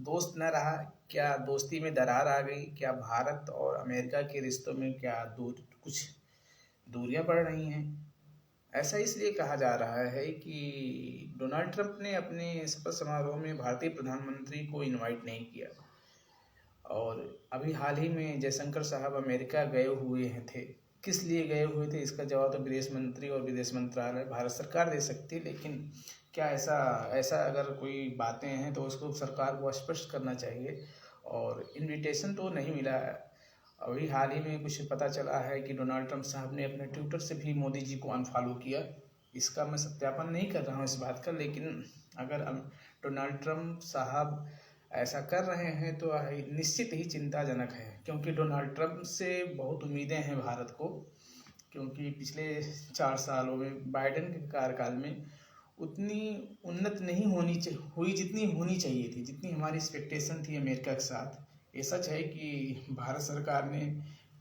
दोस्त न रहा, क्या दोस्ती में दरार आ गई, क्या भारत और अमेरिका के रिश्तों में क्या कुछ दूरियां बढ़ रही हैं। ऐसा इसलिए कहा जा रहा है कि डोनाल्ड ट्रंप ने अपने शपथ समारोह में भारतीय प्रधानमंत्री को इनवाइट नहीं किया। और अभी हाल ही में जयशंकर साहब अमेरिका गए हुए हैं थे। किस लिए गए हुए थे इसका जवाब तो विदेश मंत्री और विदेश मंत्रालय भारत सरकार दे सकती है, लेकिन क्या ऐसा ऐसा अगर कोई बातें हैं तो उसको सरकार को स्पष्ट करना चाहिए। और इनविटेशन तो नहीं मिला है। अभी हाल ही में कुछ पता चला है कि डोनाल्ड ट्रंप साहब ने अपने ट्विटर से भी मोदी जी को अनफॉलो किया। इसका मैं सत्यापन नहीं कर रहा हूँ इस बात का, लेकिन अगर डोनाल्ड ट्रंप साहब ऐसा कर रहे हैं तो निश्चित ही चिंताजनक है, क्योंकि डोनाल्ड ट्रंप से बहुत उम्मीदें हैं भारत को। क्योंकि पिछले 4 सालों में बाइडेन के कार्यकाल में उतनी उन्नत नहीं हुई जितनी होनी चाहिए थी, जितनी हमारी एक्सपेक्टेशन थी अमेरिका के साथ। ये सच है कि भारत सरकार ने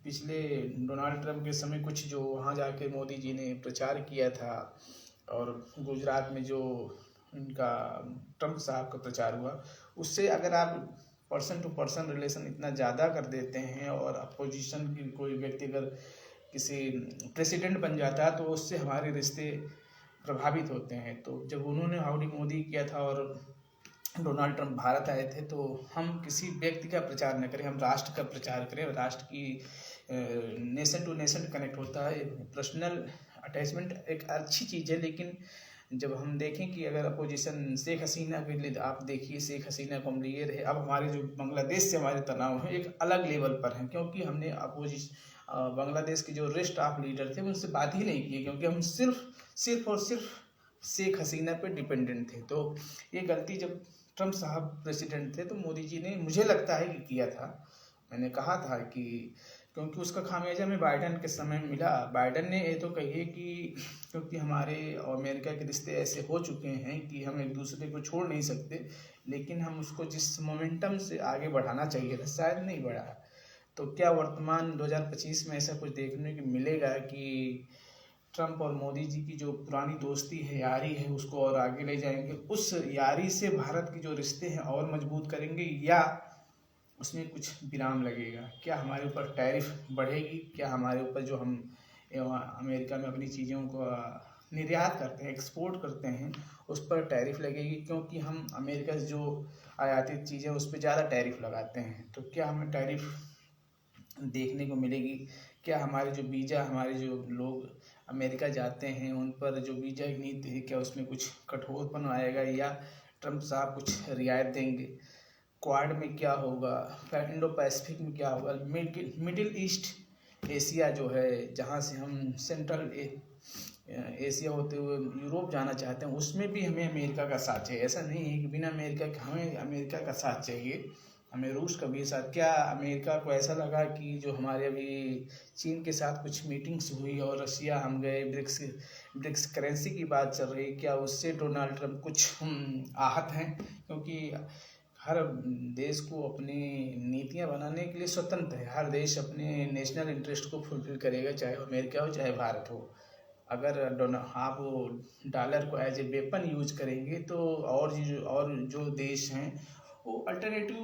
पिछले डोनाल्ड ट्रंप के समय कुछ जो वहाँ जाके मोदी जी ने प्रचार किया था, और गुजरात में जो उनका ट्रंप साहब का प्रचार हुआ, उससे अगर आप पर्सन टू पर्सन रिलेशन इतना ज़्यादा कर देते हैं और अपोजिशन की कोई व्यक्ति अगर किसी प्रेसिडेंट बन जाता है तो उससे हमारे रिश्ते प्रभावित होते हैं। तो जब उन्होंने हाउडी मोदी किया था और डोनाल्ड ट्रंप भारत आए थे, तो हम किसी व्यक्ति का प्रचार न करें, हम राष्ट्र का प्रचार करें। राष्ट्र की नेशन टू नेशन कनेक्ट होता है। पर्सनल अटैचमेंट एक अच्छी चीज़ है, लेकिन जब हम देखें कि अगर अपोजिशन शेख हसीना के लिए, आप देखिए शेख हसीना को हम लिए रहे, अब हमारे जो बांग्लादेश से हमारे तनाव हैं एक अलग लेवल पर हैं, क्योंकि हमने बांग्लादेश के जो रेस्ट ऑफ लीडर थे उनसे बात ही नहीं की, क्योंकि हम सिर्फ और सिर्फ शेख हसीना पे डिपेंडेंट थे। तो ये गलती जब ट्रंप साहब प्रेसिडेंट थे तो मोदी जी ने, मुझे लगता है कि किया था। मैंने कहा था कि क्योंकि उसका खामियाजा हमें बाइडेन के समय मिला। बाइडेन ने ये तो कहिए कि क्योंकि हमारे और अमेरिका के रिश्ते ऐसे हो चुके हैं कि हम एक दूसरे को छोड़ नहीं सकते, लेकिन हम उसको जिस मोमेंटम से आगे बढ़ाना चाहिए था शायद नहीं बढ़ा। तो क्या वर्तमान 2025 में ऐसा कुछ देखने को मिलेगा कि ट्रंप और मोदी जी की जो पुरानी दोस्ती है, यारी है, उसको और आगे ले जाएंगे, उस यारी से भारत के जो रिश्ते हैं और मजबूत करेंगे, या उसमें कुछ विराम लगेगा? क्या हमारे ऊपर टैरिफ बढ़ेगी? क्या हमारे ऊपर जो हम अमेरिका में अपनी चीज़ों को निर्यात करते हैं, एक्सपोर्ट करते हैं, उस पर टैरिफ लगेगी? क्योंकि हम अमेरिका से जो आयातित चीज़ें उस पर ज़्यादा टैरिफ लगाते हैं, तो क्या हमें टैरिफ देखने को मिलेगी? क्या हमारे जो वीज़ा, हमारे जो लोग अमेरिका जाते हैं उन पर जो वीज़ा की नीति है, क्या उसमें कुछ कठोरपन आएगा, या ट्रंप साहब कुछ रियायत देंगे? क्वाड में क्या होगा? इंडो पैसिफिक में क्या होगा? मिडिल ईस्ट एशिया जो है, जहाँ से हम सेंट्रल एशिया होते हुए यूरोप जाना चाहते हैं, उसमें भी हमें अमेरिका का साथ चाहिए। ऐसा नहीं है कि बिना अमेरिका के, हमें अमेरिका का साथ चाहिए, हमें रूस का भी साथ। क्या अमेरिका को ऐसा लगा कि जो हमारे अभी चीन के साथ कुछ मीटिंग्स हुई और रशिया हम गए, ब्रिक्स करेंसी की बात चल रही, क्या उससे डोनाल्ड ट्रंप कुछ आहत हैं? क्योंकि हर देश को अपनी नीतियां बनाने के लिए स्वतंत्र है। हर देश अपने नेशनल इंटरेस्ट को फुलफिल करेगा, चाहे अमेरिका हो चाहे भारत हो। अगर आप डॉलर को एज ए वेपन यूज करेंगे तो और जो देश हैं वो अल्टरनेटिव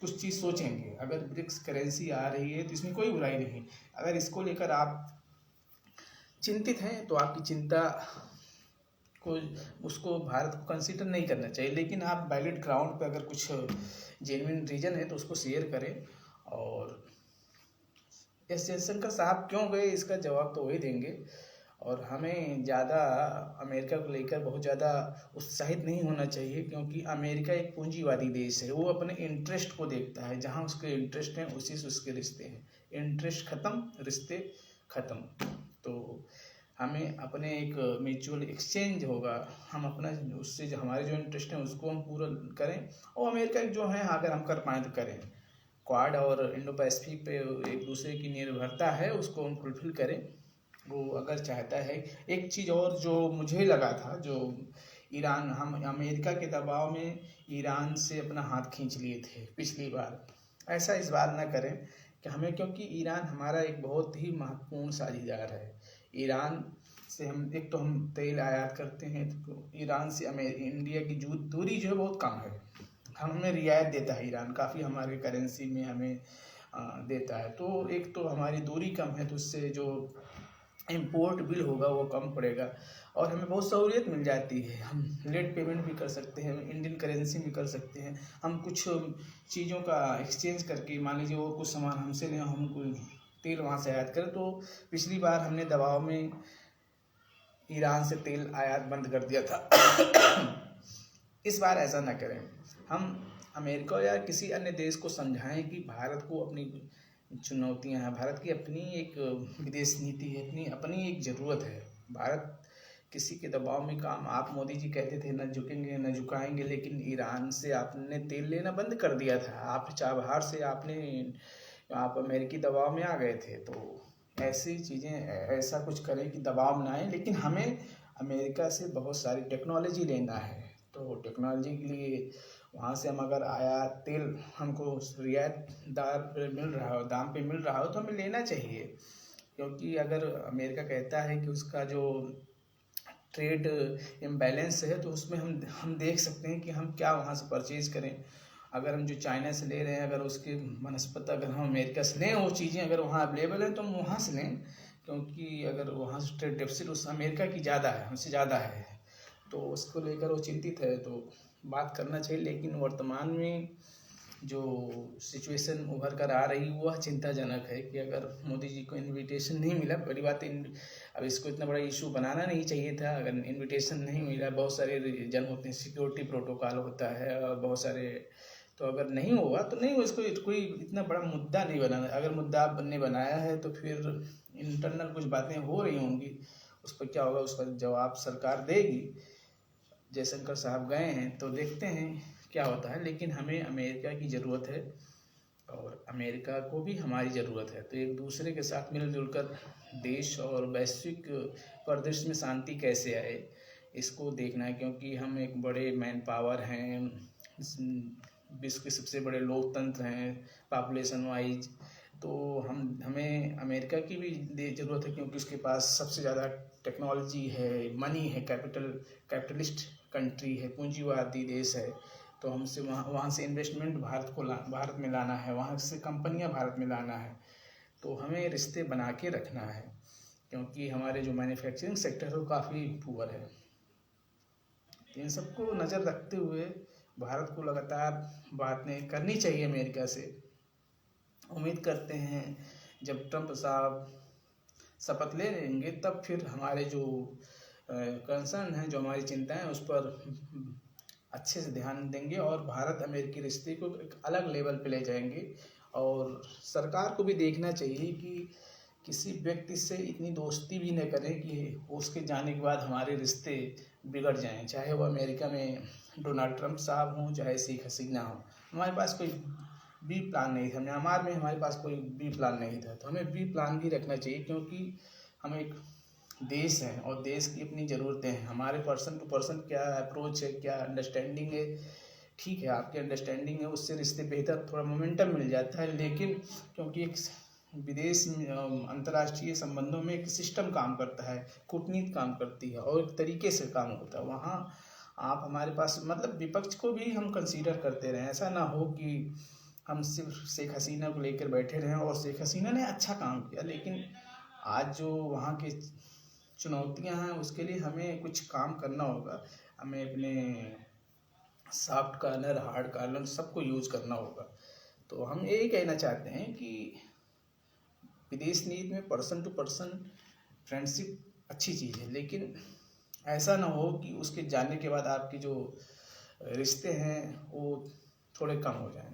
कुछ चीज़ सोचेंगे। अगर ब्रिक्स करेंसी आ रही है तो इसमें कोई बुराई नहीं। अगर इसको लेकर आप चिंतित हैं तो आपकी चिंता को, उसको भारत को कंसीडर नहीं करना चाहिए, लेकिन आप वैलिड ग्राउंड पे अगर कुछ जेन्युइन रीजन है तो उसको शेयर करें। और एस जयशंकर साहब क्यों गए इसका जवाब तो वही देंगे। और हमें ज़्यादा अमेरिका को लेकर बहुत ज़्यादा उत्साहित नहीं होना चाहिए, क्योंकि अमेरिका एक पूंजीवादी देश है। वो अपने इंटरेस्ट को देखता है, जहाँ उसके इंटरेस्ट हैं उसी से उसके रिश्ते हैं। इंटरेस्ट ख़त्म, रिश्ते ख़त्म। तो हमें अपने एक म्यूचुअल एक्सचेंज होगा, हम अपना उससे जो हमारे जो इंटरेस्ट हैं उसको हम पूरा करें, और अमेरिका जो है अगर हम कर पाएँ तो करें। क्वाड और इंडो पैसिफिक पे एक दूसरे की निर्भरता है, उसको हम फुलफिल करें। वो अगर चाहता है। एक चीज़ और जो मुझे लगा था, जो ईरान, हम अमेरिका के दबाव में ईरान से अपना हाथ खींच लिए थे पिछली बार, ऐसा इस बार ना करें कि हमें, क्योंकि ईरान हमारा एक बहुत ही महत्वपूर्ण साझेदार है। ईरान से हम एक तो हम तेल आयात करते हैं, तो ईरान से इंडिया की दूरी जो है बहुत कम है। हमें रियायत देता है ईरान, काफ़ी हमारे करेंसी में हमें देता है। तो एक तो हमारी दूरी कम है, तो उससे जो इम्पोर्ट बिल होगा वो कम पड़ेगा और हमें बहुत सहूलियत मिल जाती है। हम लेट पेमेंट भी कर सकते हैं, इंडियन करेंसी में कर सकते हैं। हम कुछ चीज़ों का एक्सचेंज करके, मान लीजिए वो कुछ सामान हमसे लें, हम कोई तेल वहाँ से आयात करें, तो पिछली बार हमने दबाव में ईरान से तेल आयात बंद कर दिया था। इस बार ऐसा ना करें। हम अमेरिका या किसी अन्य देश को समझाएं कि भारत को अपनी चुनौतियां हैं, भारत की अपनी एक विदेश नीति है, अपनी एक ज़रूरत है। भारत किसी के दबाव में काम, आप मोदी जी कहते थे न झुकेंगे न झुकाएंगे, लेकिन ईरान से आपने तेल लेना बंद कर दिया था। आप चाबहार से आप अमेरिकी दबाव में आ गए थे। तो ऐसी चीज़ें, ऐसा कुछ करें कि दबाव ना आए। लेकिन हमें अमेरिका से बहुत सारी टेक्नोलॉजी लेना है, तो टेक्नोलॉजी के लिए वहाँ से हम अगर आया तेल हमको रियायत दार पे मिल रहा हो, दाम पे मिल रहा हो, तो हमें लेना चाहिए। क्योंकि अगर अमेरिका कहता है कि उसका जो ट्रेड इम्बैलेंस है, तो उसमें हम देख सकते हैं कि हम क्या वहाँ से परचेज करें। अगर हम जो चाइना से ले रहे हैं, अगर उसके बनस्पत अगर हम अमेरिका से लें, वो चीज़ें अगर वहाँ अवेलेबल हैं तो हम वहाँ से लें। क्योंकि अगर वहाँ से ट्रेड डेफिसिट उस अमेरिका की ज़्यादा है, हमसे ज़्यादा है, तो उसको लेकर वो चिंतित है, तो बात करना चाहिए। लेकिन वर्तमान में जो सिचुएशन उभर कर आ रही वह चिंताजनक है कि अगर मोदी जी को इनविटेशन नहीं मिला, बड़ी बात अब इसको इतना बड़ा इशू बनाना नहीं चाहिए था। अगर इनविटेशन नहीं मिला, बहुत सारे रीजन होते हैं, सिक्योरिटी प्रोटोकॉल होता है और बहुत सारे, तो अगर नहीं हुआ तो नहीं हुआ, इसको कोई इतना बड़ा मुद्दा नहीं बनाना। अगर मुद्दा ने बनाया है तो फिर इंटरनल कुछ बातें हो रही होंगी, उस पर क्या होगा उसका जवाब सरकार देगी। जयशंकर साहब गए हैं तो देखते हैं क्या होता है। लेकिन हमें अमेरिका की ज़रूरत है और अमेरिका को भी हमारी ज़रूरत है। तो एक दूसरे के साथ मिलजुल कर देश और वैश्विक परिदृश्य में शांति कैसे आए, इसको देखना है। क्योंकि हम एक बड़े मैन पावर हैं, विश्व के सबसे बड़े लोकतंत्र हैं पॉपुलेशन वाइज, तो हमें अमेरिका की भी ज़रूरत है। क्योंकि उसके पास सबसे ज़्यादा टेक्नोलॉजी है, मनी है, कैपिटलिस्ट कंट्री है, पूंजीवादी देश है। तो हमसे वहाँ से इन्वेस्टमेंट भारत में लाना है, वहाँ से कंपनियाँ भारत में लाना है। तो हमें रिश्ते बना के रखना है, क्योंकि हमारे जो मैन्युफैक्चरिंग सेक्टर है वो काफ़ी पुअर है। इन सबको नज़र रखते हुए भारत को लगातार बातें करनी चाहिए अमेरिका से। उम्मीद करते हैं जब ट्रंप साहब शपथ ले लेंगे, तब फिर हमारे जो कंसर्न है, जो हमारी चिंताएं हैं, उस पर अच्छे से ध्यान देंगे और भारत अमेरिकी रिश्ते को एक अलग लेवल पे ले जाएंगे। और सरकार को भी देखना चाहिए कि किसी व्यक्ति से इतनी दोस्ती भी न करें कि उसके जाने के बाद हमारे रिश्ते बिगड़ जाएं। चाहे वो अमेरिका में डोनाल्ड ट्रंप साहब हों, चाहे शेख हसीना हो। हमारे पास कोई बी प्लान नहीं था, म्यांमार में हमारे पास कोई बी प्लान नहीं था। तो हमें बी प्लान भी रखना चाहिए, क्योंकि हम एक देश हैं और देश की अपनी ज़रूरतें हैं। हमारे पर्सन टू पर्सन क्या अप्रोच है, क्या अंडरस्टैंडिंग है, ठीक है आपकी अंडरस्टैंडिंग है, उससे रिश्ते बेहतर थोड़ा मोमेंटम मिल जाता है। लेकिन क्योंकि एक विदेश में अंतर्राष्ट्रीय संबंधों में एक सिस्टम काम करता है, कूटनीति काम करती है और एक तरीके से काम होता है। वहाँ आप हमारे पास मतलब विपक्ष को भी हम कंसीडर करते रहें। ऐसा ना हो कि हम सिर्फ शेख हसीना को लेकर बैठे रहें, और शेख हसीना ने अच्छा काम किया, लेकिन आज जो वहाँ के चुनौतियां हैं उसके लिए हमें कुछ काम करना होगा। हमें अपने सॉफ्ट कॉर्नर, हार्ड कॉर्नर सबको यूज करना होगा। तो हम यही कहना चाहते हैं कि विदेश नीति में पर्सन टू पर्सन फ्रेंडशिप अच्छी चीज़ है, लेकिन ऐसा ना हो कि उसके जाने के बाद आपके जो रिश्ते हैं वो थोड़े कम हो जाएं।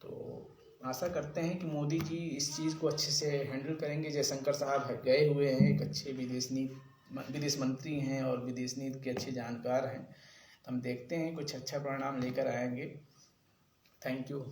तो आशा करते हैं कि मोदी जी इस चीज़ को अच्छे से हैंडल करेंगे। जयशंकर साहब गए हुए हैं, एक अच्छे विदेश मंत्री हैं और विदेश नीति के अच्छे जानकार हैं। तो हम देखते हैं कुछ अच्छा परिणाम लेकर आएंगे। Thank you.